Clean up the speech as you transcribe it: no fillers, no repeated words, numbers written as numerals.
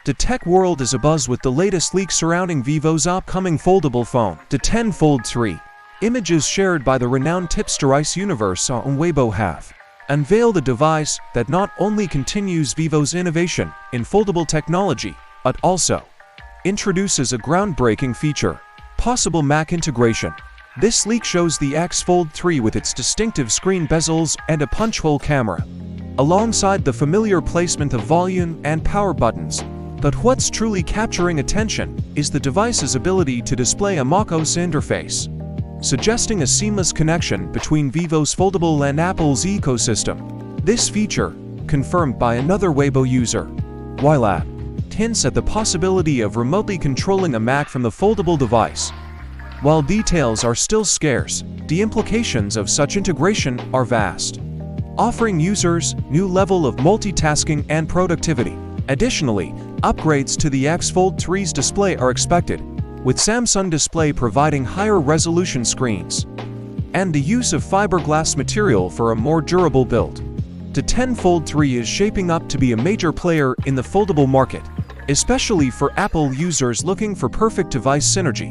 The tech world is abuzz with the latest leaks surrounding Vivo's upcoming foldable phone, the X Fold 3. Images shared by the renowned tipster Ice Universe on Weibo have unveiled a device that not only continues Vivo's innovation in foldable technology, but also introduces a groundbreaking feature, possible Mac integration. This leak shows the X Fold 3 with its distinctive screen bezels and a punch-hole camera, alongside the familiar placement of volume and power buttons. But what's truly capturing attention is the device's ability to display a MacOS interface, suggesting a seamless connection between Vivo's foldable and Apple's ecosystem. This feature, confirmed by another Weibo user, Wilab, hints at the possibility of remotely controlling a Mac from the foldable device. While details are still scarce, the implications of such integration are vast, offering users new level of multitasking and productivity. Additionally, upgrades to the X Fold 3's display are expected, with Samsung Display providing higher resolution screens and the use of fiberglass material for a more durable build. The X Fold 3 is shaping up to be a major player in the foldable market, especially for Apple users looking for perfect device synergy.